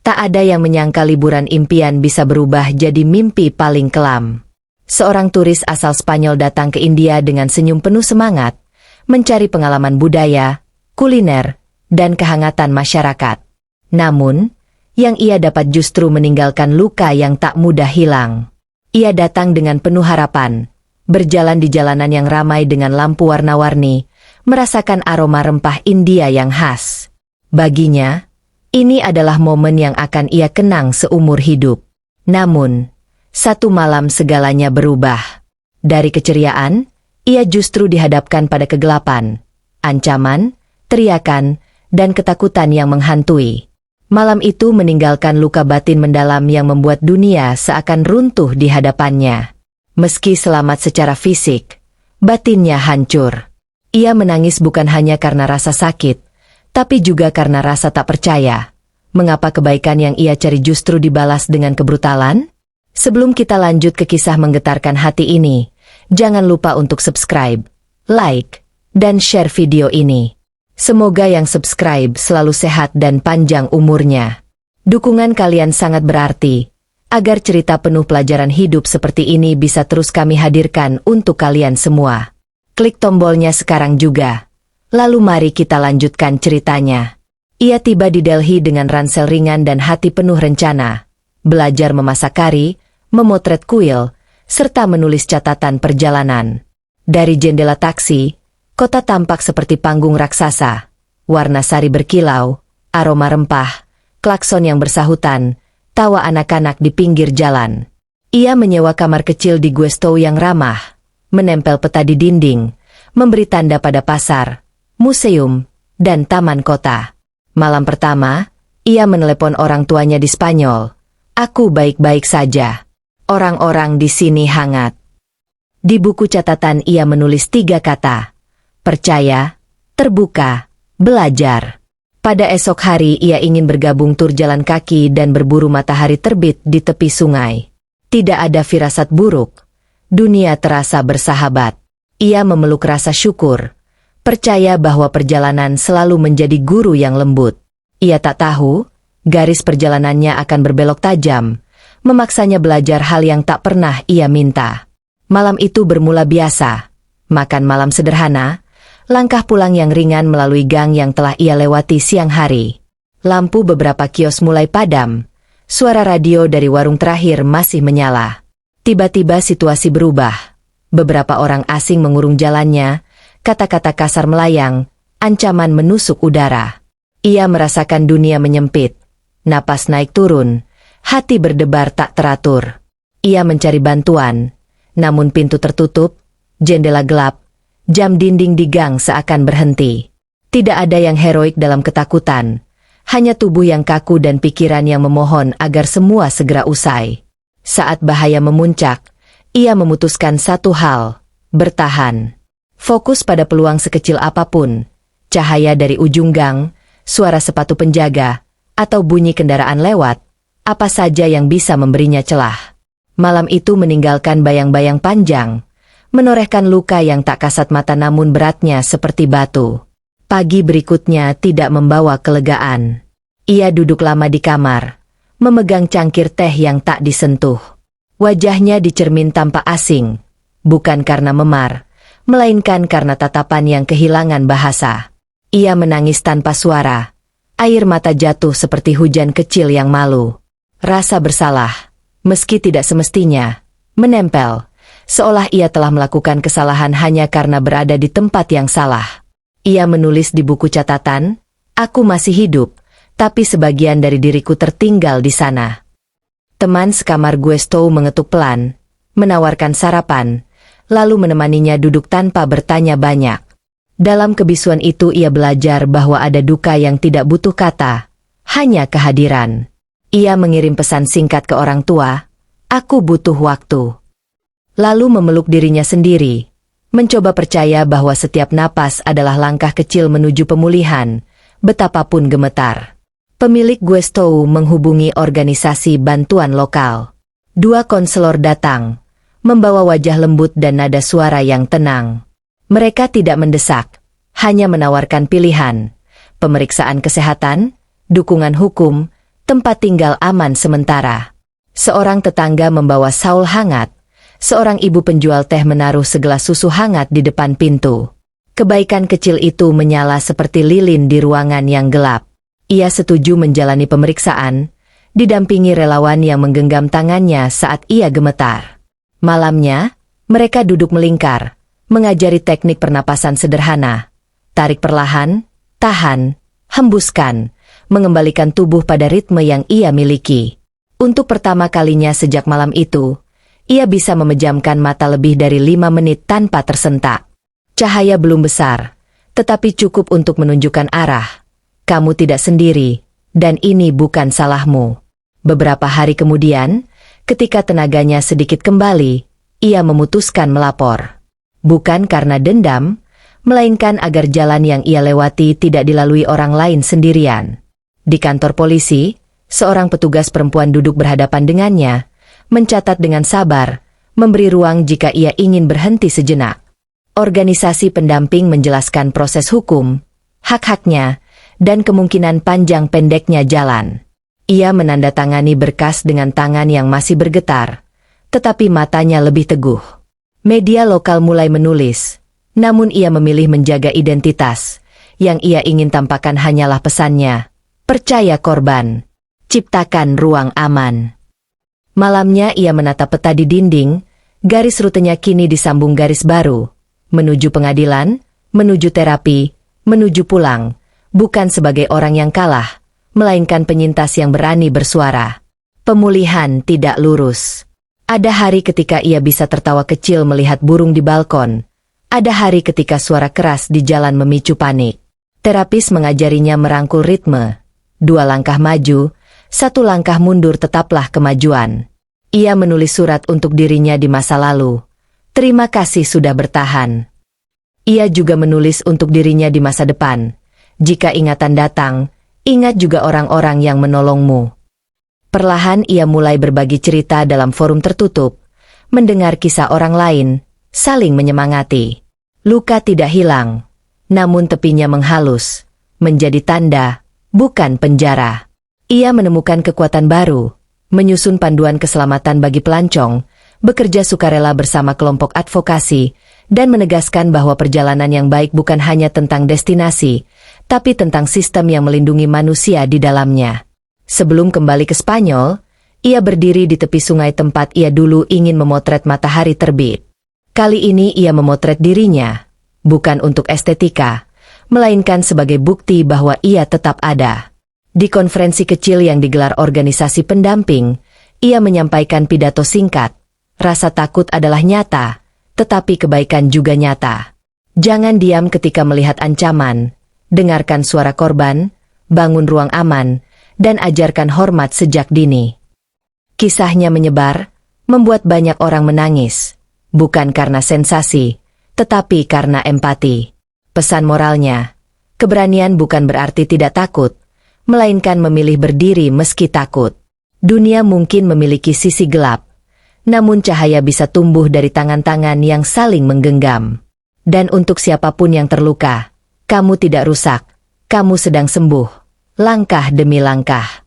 Tak ada yang menyangka liburan impian bisa berubah jadi mimpi paling kelam. Seorang turis asal Spanyol datang ke India dengan senyum penuh semangat, mencari pengalaman budaya, kuliner, dan kehangatan masyarakat. Namun, yang ia dapat justru meninggalkan luka yang tak mudah hilang. Ia datang dengan penuh harapan, berjalan di jalanan yang ramai dengan lampu warna-warni, merasakan aroma rempah India yang khas. Baginya, ini adalah momen yang akan ia kenang seumur hidup. Namun, satu malam segalanya berubah. Dari keceriaan, ia justru dihadapkan pada kegelapan, ancaman, teriakan, dan ketakutan yang menghantui. Malam itu meninggalkan luka batin mendalam yang membuat dunia seakan runtuh di hadapannya. Meski selamat secara fisik, batinnya hancur. Ia menangis bukan hanya karena rasa sakit, tapi juga karena rasa tak percaya. Mengapa kebaikan yang ia cari justru dibalas dengan kebrutalan? Sebelum kita lanjut ke kisah menggetarkan hati ini, jangan lupa untuk subscribe, like, dan share video ini. Semoga yang subscribe selalu sehat dan panjang umurnya. Dukungan kalian sangat berarti, agar cerita penuh pelajaran hidup seperti ini bisa terus kami hadirkan untuk kalian semua. Klik tombolnya sekarang juga. Lalu mari kita lanjutkan ceritanya. Ia tiba di Delhi dengan ransel ringan dan hati penuh rencana. Belajar memasak kari, memotret kuil, serta menulis catatan perjalanan. Dari jendela taksi, kota tampak seperti panggung raksasa. Warna sari berkilau, aroma rempah, klakson yang bersahutan, tawa anak-anak di pinggir jalan. Ia menyewa kamar kecil di guesto yang ramah, menempel peta di dinding, memberi tanda pada pasar, museum, dan taman kota. Malam pertama, ia menelepon orang tuanya di Spanyol. Aku baik-baik saja. Orang-orang di sini hangat. Di buku catatan ia menulis 3 kata. Percaya, terbuka, belajar. Pada esok hari ia ingin bergabung tur jalan kaki dan berburu matahari terbit di tepi sungai. Tidak ada firasat buruk. Dunia terasa bersahabat. Ia memeluk rasa syukur. Percaya bahwa perjalanan selalu menjadi guru yang lembut. Ia tak tahu, garis perjalanannya akan berbelok tajam, memaksanya belajar hal yang tak pernah ia minta. Malam itu bermula biasa. Makan malam sederhana, langkah pulang yang ringan melalui gang yang telah ia lewati siang hari. Lampu beberapa kios mulai padam, suara radio dari warung terakhir masih menyala. Tiba-tiba situasi berubah. Beberapa orang asing mengurung jalannya, kata-kata kasar melayang, ancaman menusuk udara. Ia merasakan dunia menyempit, napas naik turun, hati berdebar tak teratur. Ia mencari bantuan, namun pintu tertutup, jendela gelap, jam dinding di gang seakan berhenti. Tidak ada yang heroik dalam ketakutan, hanya tubuh yang kaku dan pikiran yang memohon agar semua segera usai. Saat bahaya memuncak, ia memutuskan satu hal, bertahan. Fokus pada peluang sekecil apapun, cahaya dari ujung gang, suara sepatu penjaga, atau bunyi kendaraan lewat, apa saja yang bisa memberinya celah. Malam itu meninggalkan bayang-bayang panjang, menorehkan luka yang tak kasat mata namun beratnya seperti batu. Pagi berikutnya tidak membawa kelegaan. Ia duduk lama di kamar, memegang cangkir teh yang tak disentuh. Wajahnya di cermin tampak asing, bukan karena memar, melainkan karena tatapan yang kehilangan bahasa. Ia menangis tanpa suara. Air mata jatuh seperti hujan kecil yang malu. Rasa bersalah, meski tidak semestinya, menempel, seolah ia telah melakukan kesalahan hanya karena berada di tempat yang salah. Ia menulis di buku catatan, aku masih hidup, tapi sebagian dari diriku tertinggal di sana. Teman sekamar guesto mengetuk pelan, menawarkan sarapan, lalu menemaninya duduk tanpa bertanya banyak. Dalam kebisuan itu ia belajar bahwa ada duka yang tidak butuh kata, hanya kehadiran. Ia mengirim pesan singkat ke orang tua, aku butuh waktu. Lalu memeluk dirinya sendiri, mencoba percaya bahwa setiap napas adalah langkah kecil menuju pemulihan, betapapun gemetar. Pemilik guesto menghubungi organisasi bantuan lokal. 2 konselor datang, membawa wajah lembut dan nada suara yang tenang. Mereka tidak mendesak, hanya menawarkan pilihan, pemeriksaan kesehatan, dukungan hukum, tempat tinggal aman sementara. Seorang tetangga membawa saul hangat. Seorang ibu penjual teh menaruh segelas susu hangat di depan pintu. Kebaikan kecil itu menyala seperti lilin di ruangan yang gelap. Ia setuju menjalani pemeriksaan, didampingi relawan yang menggenggam tangannya saat ia gemetar. Malamnya, mereka duduk melingkar, mengajari teknik pernapasan sederhana. Tarik perlahan, tahan, hembuskan, mengembalikan tubuh pada ritme yang ia miliki. Untuk pertama kalinya sejak malam itu, ia bisa memejamkan mata lebih dari 5 menit tanpa tersentak. Cahaya belum besar, tetapi cukup untuk menunjukkan arah. Kamu tidak sendiri, dan ini bukan salahmu. Beberapa hari kemudian, ketika tenaganya sedikit kembali, ia memutuskan melapor. Bukan karena dendam, melainkan agar jalan yang ia lewati tidak dilalui orang lain sendirian. Di kantor polisi, seorang petugas perempuan duduk berhadapan dengannya, mencatat dengan sabar, memberi ruang jika ia ingin berhenti sejenak. Organisasi pendamping menjelaskan proses hukum, hak-haknya, dan kemungkinan panjang pendeknya jalan. Ia menandatangani berkas dengan tangan yang masih bergetar, tetapi matanya lebih teguh. Media lokal mulai menulis, namun ia memilih menjaga identitas. Yang ia ingin tampakkan hanyalah pesannya, percaya korban, ciptakan ruang aman. Malamnya ia menatap peta di dinding, garis rutenya kini disambung garis baru, menuju pengadilan, menuju terapi, menuju pulang, bukan sebagai orang yang kalah, melainkan penyintas yang berani bersuara. Pemulihan tidak lurus. Ada hari ketika ia bisa tertawa kecil melihat burung di balkon. Ada hari ketika suara keras di jalan memicu panik. Terapis mengajarinya merangkul ritme. 2 langkah maju, 1 langkah mundur tetaplah kemajuan. Ia menulis surat untuk dirinya di masa lalu. Terima kasih sudah bertahan. Ia juga menulis untuk dirinya di masa depan. Jika ingatan datang, ingat juga orang-orang yang menolongmu. Perlahan ia mulai berbagi cerita dalam forum tertutup, mendengar kisah orang lain, saling menyemangati. Luka tidak hilang, namun tepinya menghalus, menjadi tanda, bukan penjara. Ia menemukan kekuatan baru, menyusun panduan keselamatan bagi pelancong, bekerja sukarela bersama kelompok advokasi, dan menegaskan bahwa perjalanan yang baik bukan hanya tentang destinasi, tapi tentang sistem yang melindungi manusia di dalamnya. Sebelum kembali ke Spanyol, ia berdiri di tepi sungai tempat ia dulu ingin memotret matahari terbit. Kali ini ia memotret dirinya, bukan untuk estetika, melainkan sebagai bukti bahwa ia tetap ada. Di konferensi kecil yang digelar organisasi pendamping, ia menyampaikan pidato singkat. Rasa takut adalah nyata, tetapi kebaikan juga nyata. Jangan diam ketika melihat ancaman, dengarkan suara korban, bangun ruang aman, dan ajarkan hormat sejak dini. Kisahnya menyebar, membuat banyak orang menangis, bukan karena sensasi, tetapi karena empati. Pesan moralnya, keberanian bukan berarti tidak takut, melainkan memilih berdiri meski takut. Dunia mungkin memiliki sisi gelap, namun cahaya bisa tumbuh dari tangan-tangan yang saling menggenggam. Dan untuk siapapun yang terluka, kamu tidak rusak, kamu sedang sembuh, langkah demi langkah.